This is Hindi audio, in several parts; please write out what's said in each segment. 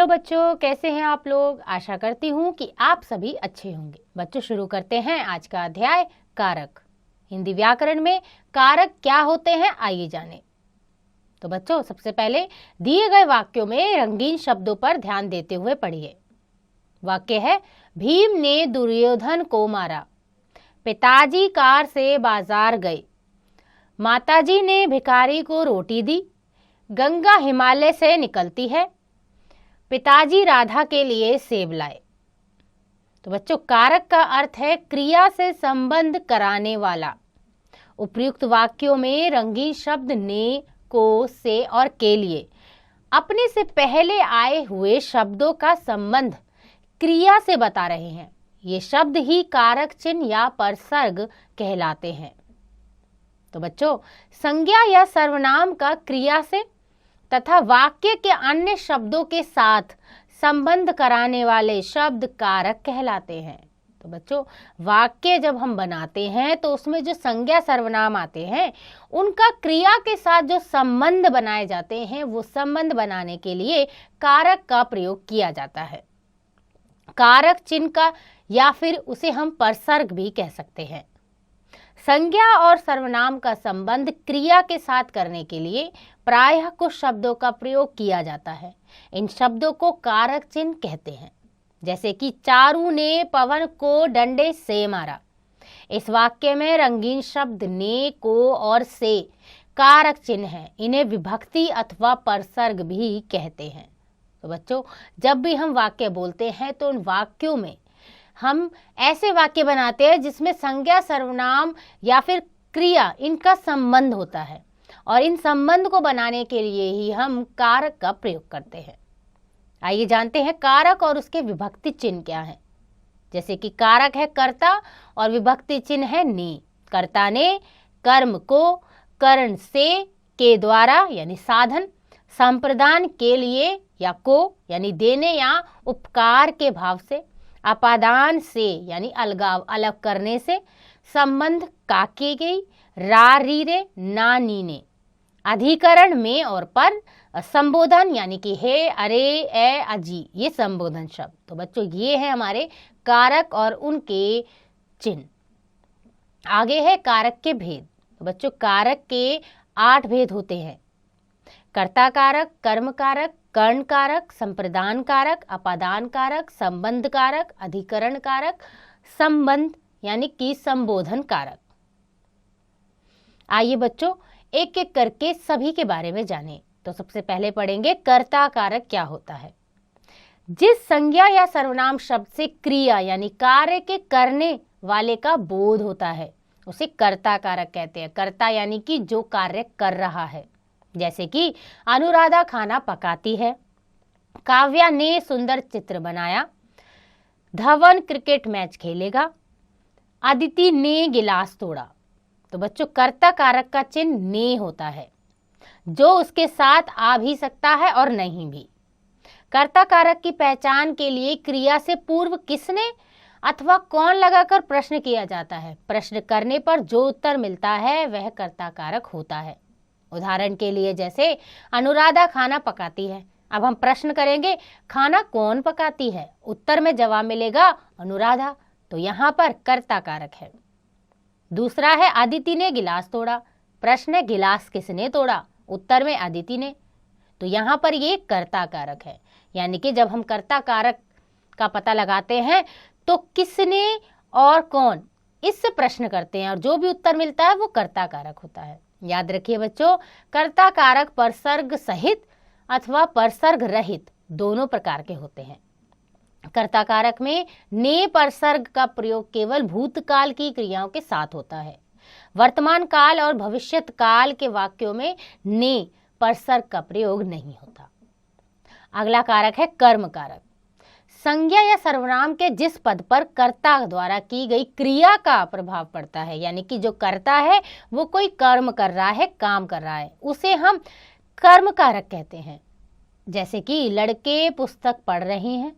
बच्चों, कैसे हैं आप लोग। आशा करती हूँ कि आप सभी अच्छे होंगे। बच्चों, शुरू करते हैं आज का अध्याय कारक। हिंदी व्याकरण में कारक क्या होते हैं, आइए जानें। तो बच्चों, सबसे पहले दिए गए वाक्यों में रंगीन शब्दों पर ध्यान देते हुए पढ़िए। वाक्य है, भीम ने दुर्योधन को मारा, पिताजी कार से बाजार गए, माताजी ने भिखारी को रोटी दी, गंगा हिमालय से निकलती है, पिताजी राधा के लिए सेब लाए। तो बच्चों, कारक का अर्थ है क्रिया से संबंध कराने वाला। उपयुक्त वाक्यों में रंगीन शब्द ने, को, से और के लिए अपने से पहले आए हुए शब्दों का संबंध क्रिया से बता रहे हैं। ये शब्द ही कारक चिन्ह या परसर्ग कहलाते हैं। तो बच्चों, संज्ञा या सर्वनाम का क्रिया से तथा वाक्य के अन्य शब्दों के साथ संबंध कराने वाले शब्द कारक कहलाते हैं। तो बच्चों, वाक्य जब हम बनाते हैं तो उसमें जो संज्ञा सर्वनाम आते हैं उनका क्रिया के साथ जो संबंध बनाए जाते हैं, वो संबंध बनाने के लिए कारक का प्रयोग किया जाता है। कारक चिन्ह का या फिर उसे हम परसर्ग भी कह सकते हैं। संज्ञा और सर्वनाम का संबंध क्रिया के साथ करने के लिए प्रायः कुछ शब्दों का प्रयोग किया जाता है। इन शब्दों को कारक चिन्ह कहते हैं। जैसे कि चारू ने पवन को डंडे से मारा। इस वाक्य में रंगीन शब्द ने, को और से कारक चिन्ह हैं। इन्हें विभक्ति अथवा परसर्ग भी कहते हैं। तो बच्चों, जब भी हम वाक्य बोलते हैं तो उन वाक्यों में हम ऐसे वाक्य बनाते हैं जिसमें संज्ञा, सर्वनाम या फिर क्रिया, इनका संबंध होता है और इन संबंध को बनाने के लिए ही हम कारक का प्रयोग करते हैं। आइए जानते हैं कारक और उसके विभक्ति चिन्ह क्या है। जैसे कि कारक है कर्ता और विभक्ति चिन्ह है ने। कर्ता ने कर्म को करण से, के द्वारा यानी साधन, संप्रदान के लिए या को यानी देने या उपकार के भाव से, अपादान से यानी अलगाव, अलग करने से, संबंध का के गई, रा री रे ना नी ने, अधिकरण में और पर, संबोधन यानी कि हे, अरे, ए, अजी, ये संबोधन शब्द। तो बच्चों, ये है हमारे कारक और उनके चिन्ह। आगे है कारक के भेद। तो बच्चों, कारक के 8 भेद होते हैं। कर्ता कारक, कर्म कारक, कर्ण कारक, संप्रदान कारक, अपादान कारक, संबंध कारक, अधिकरण कारक, संबंध यानी कि संबोधन कारक। आइए बच्चों, एक एक करके सभी के बारे में जानें। तो सबसे पहले पढ़ेंगे कर्ता कारक क्या होता है। जिस संज्ञा या सर्वनाम शब्द से क्रिया यानी कार्य के करने वाले का बोध होता है उसे कर्ता कारक कहते हैं। कर्ता यानी कि जो कार्य कर रहा है। जैसे कि अनुराधा खाना पकाती है, काव्या ने सुंदर चित्र बनाया, धवन क्रिकेट मैच खेलेगा, अदिति ने गिलास तोड़ा। तो बच्चों, कर्ता कारक का चिन्ह ने होता है, जो उसके साथ आ भी सकता है और नहीं भी। कर्ता कारक की पहचान के लिए क्रिया से पूर्व किसने अथवा कौन लगाकर प्रश्न किया जाता है। प्रश्न करने पर जो उत्तर मिलता है वह कर्ता कारक होता है। उदाहरण के लिए जैसे अनुराधा खाना पकाती है। अब हम प्रश्न करेंगे, खाना कौन पकाती है? उत्तर में जवाब मिलेगा अनुराधा। तो यहाँ पर कर्ता कारक है। दूसरा है अदिति ने गिलास तोड़ा। प्रश्न है, गिलास किसने तोड़ा? उत्तर में अदिति ने। तो यहाँ पर ये कर्ता कारक है। यानी कि जब हम कर्ता कारक का पता लगाते हैं तो किसने और कौन, इससे प्रश्न करते हैं और जो भी उत्तर मिलता है वो कर्ता कारक होता है। याद रखिए बच्चों, कर्ता कारक परसर्ग सहित अथवा परसर्ग रहित दोनों प्रकार के होते हैं। कर्ता कारक में ने परसर्ग का प्रयोग केवल भूतकाल की क्रियाओं के साथ होता है। वर्तमान काल और भविष्यत काल के वाक्यों में ने परसर्ग का प्रयोग नहीं होता। अगला कारक है कर्म कारक। संज्ञा या सर्वनाम के जिस पद पर कर्ता द्वारा की गई क्रिया का प्रभाव पड़ता है, यानी कि जो कर्ता है वो कोई कर्म कर रहा है, काम कर रहा है, उसे हम कर्म कारक कहते हैं। जैसे कि लड़के पुस्तक पढ़ रहे हैं,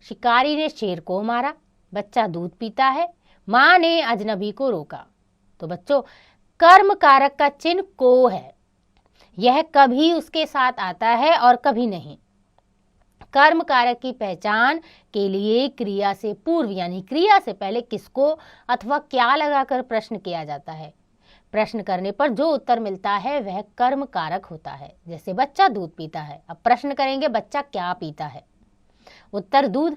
शिकारी ने शेर को मारा, बच्चा दूध पीता है, माँ ने अजनबी को रोका। तो बच्चों, कर्म कारक का चिन्ह को है। यह कभी उसके साथ आता है और कभी नहीं। कर्म कारक की पहचान के लिए क्रिया से पूर्व यानी क्रिया से पहले किसको अथवा क्या लगाकर प्रश्न किया जाता है। प्रश्न करने पर जो उत्तर मिलता है वह कर्म कारक होता है। जैसे बच्चा दूध पीता है, अब प्रश्न करेंगे बच्चा क्या पीता है, उत्तर दूध,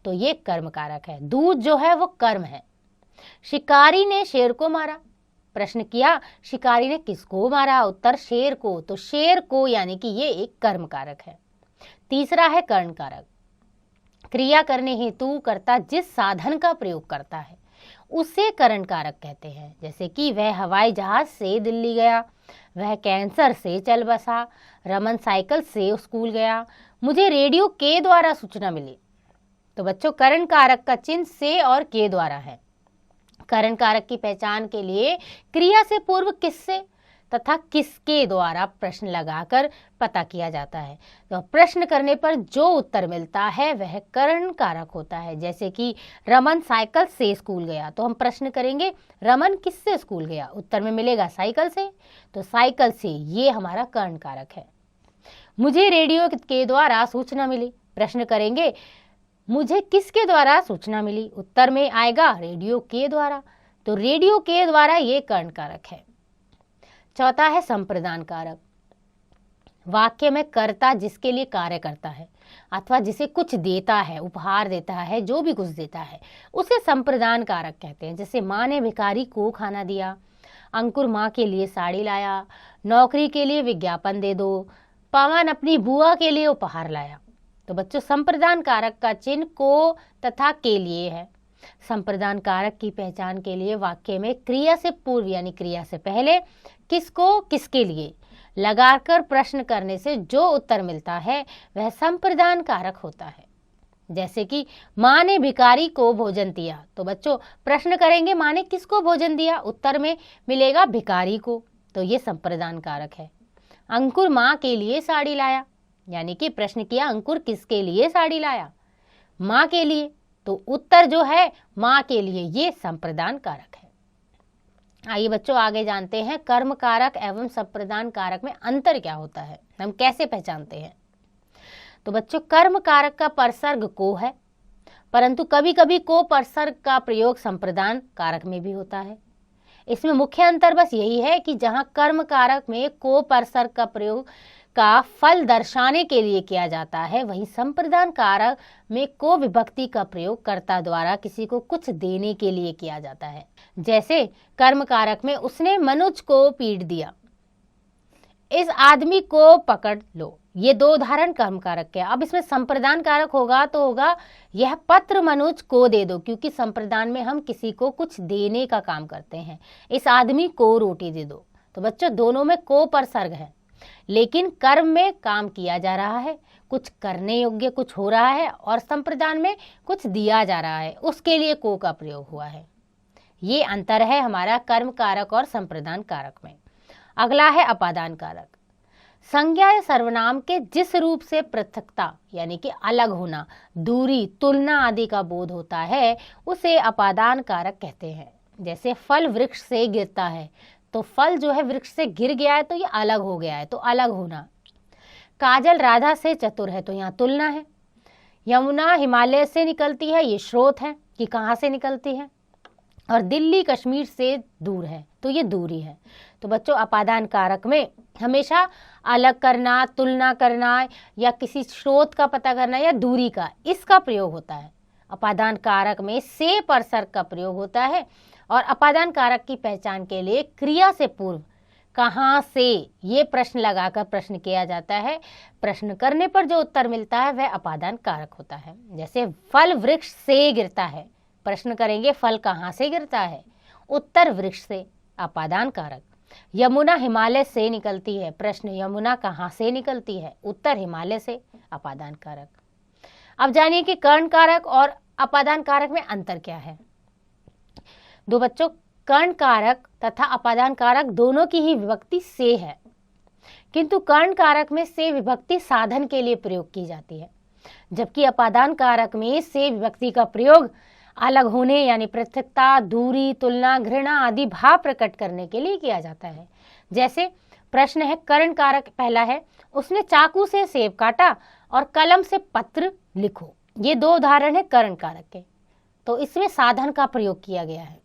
तो ये कर्म कारक है। दूध जो है वो कर्म है। शिकारी ने शेर को मारा, प्रश्न किया शिकारी ने किसको मारा, उत्तर शेर को, तो शेर को यानी कि ये एक कर्म कारक है। तीसरा है कर्ण कारक। क्रिया करने हेतु कर्ता जिस साधन का प्रयोग करता है उसे कर्ण कारक कहते हैं। जैसे कि वह हवाई जहाज से दिल्ली गया, वह कैंसर से चल बसा, रमन साइकिल से स्कूल गया, मुझे रेडियो के द्वारा सूचना मिली। तो बच्चों कर्ण कारक का चिन्ह से और के द्वारा है। कर्ण कारक की पहचान के लिए क्रिया से पूर्व किससे तथा किसके द्वारा प्रश्न लगाकर पता किया जाता है। तो प्रश्न करने पर जो उत्तर मिलता है वह कर्ण कारक होता है। जैसे कि रमन साइकिल से स्कूल गया, तो हम प्रश्न करेंगे रमन किससे स्कूल गया, उत्तर में मिलेगा साइकिल से, तो साइकिल से, ये हमारा कर्ण कारक है। मुझे रेडियो के द्वारा सूचना मिली, प्रश्न करेंगे मुझे किसके द्वारा सूचना मिली, उत्तर में आएगा रेडियो के द्वारा, तो रेडियो के द्वारा ये कर्ण कारक है। चौथा है संप्रदान कारक। वाक्य में कर्ता जिसके लिए कार्य करता है अथवा जिसे कुछ देता है, उपहार देता है, जो भी कुछ देता है उसे संप्रदान कारक कहते हैं। जैसे माँ ने भिखारी को खाना दिया, अंकुर माँ के लिए साड़ी लाया, नौकरी के लिए विज्ञापन दे दो, पवन अपनी बुआ के लिए उपहार लाया। तो बच्चों संप्रदान कारक का चिन्ह को तथा के लिए है। संप्रदान कारक की पहचान के लिए वाक्य में क्रिया से पूर्व यानी क्रिया से पहले किसको किसके लिए लगाकर प्रश्न करने से जो उत्तर मिलता है वह संप्रदान कारक होता है। जैसे कि माँ ने भिखारी को भोजन दिया, तो बच्चों प्रश्न करेंगे माँ ने किसको भोजन दिया, उत्तर में मिलेगा भिखारी को, तो ये संप्रदान कारक है। अंकुर माँ के लिए साड़ी लाया, यानी कि प्रश्न किया अंकुर किसके लिए साड़ी लाया, माँ के लिए, तो उत्तर जो है माँ के लिए, ये संप्रदान कारक है। आइए बच्चों आगे जानते हैं कर्म कारक एवं संप्रदान कारक में अंतर क्या होता है, हम कैसे पहचानते हैं। तो बच्चों कर्म कारक का परसर्ग को है, परंतु कभी कभी को परसर्ग का प्रयोग संप्रदान कारक में भी होता है। इसमें मुख्य अंतर बस यही है कि जहां कर्म कारक में को परसर्ग का प्रयोग का फल दर्शाने के लिए किया जाता है, वहीं संप्रदान कारक में को विभक्ति का प्रयोग कर्ता द्वारा किसी को कुछ देने के लिए किया जाता है। जैसे कर्म कारक में उसने मनुज को पीट दिया, इस आदमी को पकड़ लो, ये दो उदाहरण कर्म कारक के। अब इसमें संप्रदान कारक होगा तो होगा यह पत्र मनुज को दे दो, क्योंकि संप्रदान में हम किसी को कुछ देने का काम करते हैं। इस आदमी को रोटी दे दो, तो बच्चों दोनों में को परसर्ग है, लेकिन कर्म में काम किया जा रहा है, कुछ करने योग्य कुछ हो रहा है, और संप्रदान में कुछ दिया जा रहा है, उसके लिए को का प्रयोग हुआ है। ये अंतर है हमारा कर्म कारक और संप्रदान कारक में। अगला है अपादान कारक। संज्ञा या सर्वनाम के जिस रूप से पृथकता यानी कि अलग होना, दूरी, तुलना आदि का बोध होता है उसे अपादान कारक कहते हैं। जैसे फल वृक्ष से गिरता है, तो फल जो है वृक्ष से गिर गया है तो ये अलग हो गया है, तो अलग होना। काजल राधा से चतुर है, तो यहाँ तुलना है। यमुना हिमालय से निकलती है, ये स्रोत है कि कहाँ से निकलती है, और दिल्ली कश्मीर से दूर है, तो ये दूरी है। तो बच्चों अपादान कारक में हमेशा अलग करना, तुलना करना, या किसी स्रोत का पता करना या दूरी का, इसका प्रयोग होता है। अपादान कारक में से परसर्ग का प्रयोग होता है, और अपादान कारक की पहचान के लिए क्रिया से पूर्व कहाँ से ये प्रश्न लगाकर प्रश्न किया जाता है। प्रश्न करने पर जो उत्तर मिलता है वह अपादान कारक होता है। जैसे फल वृक्ष से गिरता है, प्रश्न करेंगे फल कहाँ से गिरता है, उत्तर वृक्ष से, अपादान कारक। यमुना हिमालय से निकलती है, प्रश्न यमुना कहाँ से निकलती है, उत्तर हिमालय से, अपादान कारक। अब जानिए कि कर्ण कारक और अपादान कारक में अंतर क्या है। दो बच्चों कर्ण कारक तथा अपादान कारक दोनों की ही विभक्ति से है, किंतु कर्ण कारक में से विभक्ति साधन के लिए प्रयोग की जाती है, जबकि अपादान कारक में से विभक्ति का प्रयोग अलग होने यानी पृथकता, दूरी, तुलना, घृणा आदि भाव प्रकट करने के लिए किया जाता है। जैसे प्रश्न है कर्ण कारक पहला है, उसने चाकू से सेब काटा, और कलम से पत्र लिखो। ये दो उदाहरण है करण कारक के। तो इसमें साधन का प्रयोग किया गया है।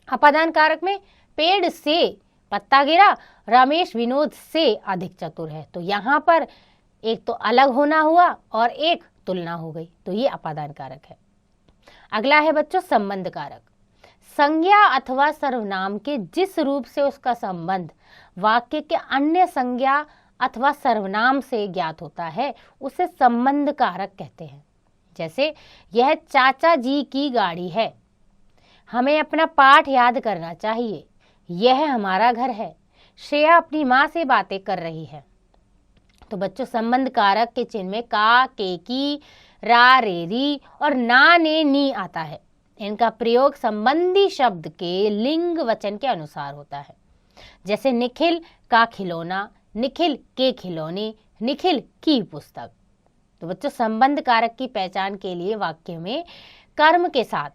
अपादान कारक में पेड़ से पत्ता गिरा, रमेश विनोद से अधिक चतुर है। तो यहाँ पर एक तो अलग होना हुआ और एक तुलना हो गई, तो ये अपादान कारक है। अगला है बच्चों संबंध कारक। संज्ञा अथवा सर्वनाम के जिस रूप से उसका संबंध वाक्य के अन्य संज्ञा अथवा सर्वनाम से ज्ञात होता है उसे संबंध कारक कहते हैं। जैसे यह चाचा जी की गाड़ी है, हमें अपना पाठ याद करना चाहिए, यह हमारा घर है, श्रेया अपनी माँ से बातें कर रही है। तो बच्चों संबंध कारक के चिन्ह में का, के, की, रा, रे, री और ना, ने, नी आता है। इनका प्रयोग संबंधी शब्द के लिंग वचन के अनुसार होता है। जैसे निखिल का खिलौना, निखिल के खिलौने, निखिल की पुस्तक। तो बच्चों संबंध कारक की पहचान के लिए वाक्य में कर्म के साथ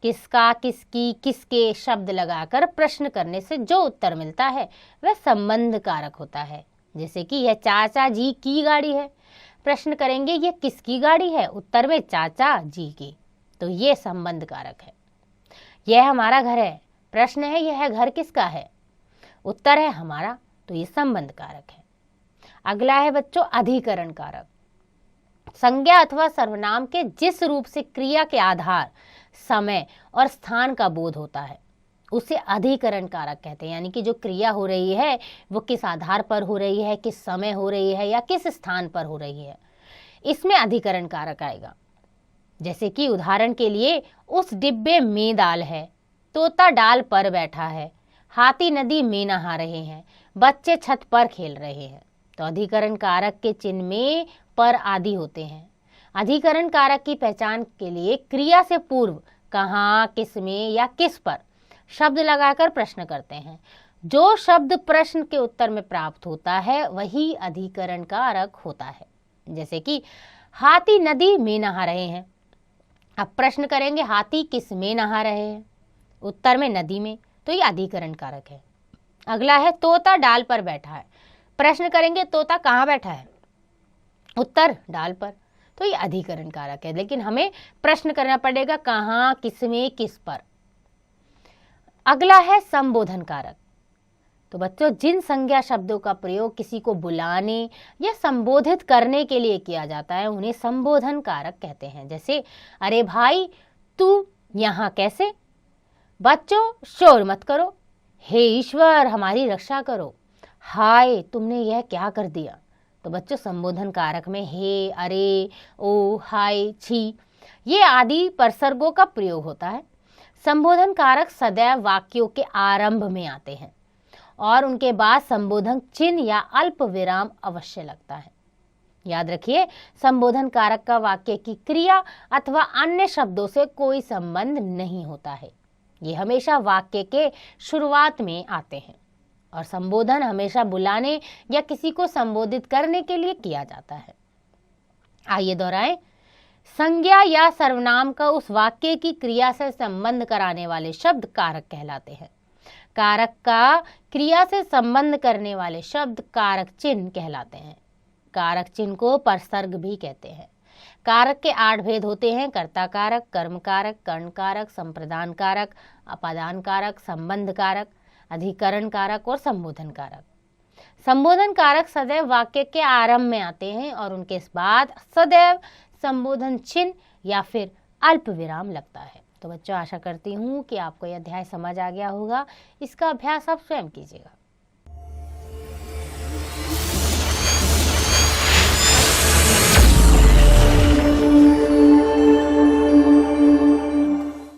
किसका, किसकी, किसके शब्द लगाकर प्रश्न करने से जो उत्तर मिलता है वह संबंध कारक होता है। जैसे कि यह चाचा जी की गाड़ी है, प्रश्न करेंगे ये किसकी गाड़ी है, उत्तर में चाचा जी की, तो ये संबंध कारक है। यह हमारा घर है, प्रश्न है यह घर किसका है, उत्तर है हमारा, तो ये संबंध कारक है। अगला है बच्चों अधिकरण कारक। संज्ञा अथवा सर्वनाम के जिस रूप से क्रिया के आधार, समय और स्थान का बोध होता है उसे अधिकरण कारक कहते हैं। यानी कि जो क्रिया हो रही है वो किस आधार पर हो रही है, किस समय हो रही है या किस स्थान पर हो रही है, इसमें अधिकरण कारक आएगा। जैसे कि उदाहरण के लिए उस डिब्बे में दाल है, तोता डाल पर बैठा है, हाथी नदी में नहा रहे हैं, बच्चे छत पर खेल रहे हैं। तो अधिकरण कारक के चिन्ह में पर आदि होते हैं। अधिकरण कारक की पहचान के लिए क्रिया से पूर्व कहाँ, किसमें या किस पर शब्द लगाकर प्रश्न करते हैं। जो शब्द प्रश्न के उत्तर में प्राप्त होता है वही अधिकरण कारक होता है। जैसे कि हाथी नदी में नहा रहे हैं, अब प्रश्न करेंगे हाथी किस में नहा रहे हैं, उत्तर में नदी में, तो ये अधिकरण कारक है। अगला है तोता डाल पर बैठा है, प्रश्न करेंगे तोता कहाँ बैठा है, उत्तर डाल पर, तो ये अधिकरण कारक है। लेकिन हमें प्रश्न करना पड़ेगा कहाँ, किसमें, किस पर। अगला है संबोधन कारक। तो बच्चों जिन संज्ञा शब्दों का प्रयोग किसी को बुलाने या संबोधित करने के लिए किया जाता है उन्हें संबोधन कारक कहते हैं। जैसे अरे भाई तू यहाँ कैसे, बच्चों शोर मत करो, हे ईश्वर हमारी रक्षा करो, हाय तुमने यह क्या कर दिया। तो बच्चों संबोधन कारक में हे, अरे, ओ, हाय, छी ये आदि परसर्गों का प्रयोग होता है। संबोधन कारक सदैव वाक्यों के आरंभ में आते हैं और उनके बाद संबोधन चिन्ह या अल्प विराम अवश्य लगता है। याद रखिए संबोधन कारक का वाक्य की क्रिया अथवा अन्य शब्दों से कोई संबंध नहीं होता है। ये हमेशा वाक्य के शुरुआत में आते हैं और संबोधन हमेशा बुलाने या किसी को संबोधित करने के लिए किया जाता है। आइए दोहराएं। संज्ञा या सर्वनाम का उस वाक्य की क्रिया से संबंध कराने वाले शब्द कारक कहलाते हैं। कारक का क्रिया से संबंध करने वाले शब्द कारक चिन्ह कहलाते हैं। कारक चिन्ह को परसर्ग भी कहते हैं। कारक के 8 भेद होते हैं: कर्ता कारक, कर्म कारक, कर्ण कारक, संप्रदान कारक, अपादान कारक, संबंध कारक, अधिकरण कारक और संबोधन कारक। संबोधन कारक सदैव वाक्य के आरंभ में आते हैं और उनके बाद सदैव संबोधन चिन्ह या फिर अल्प विराम लगता है। तो बच्चों आशा करती हूँ कि आपको यह अध्याय समझ आ गया होगा। इसका अभ्यास आप स्वयं कीजिएगा।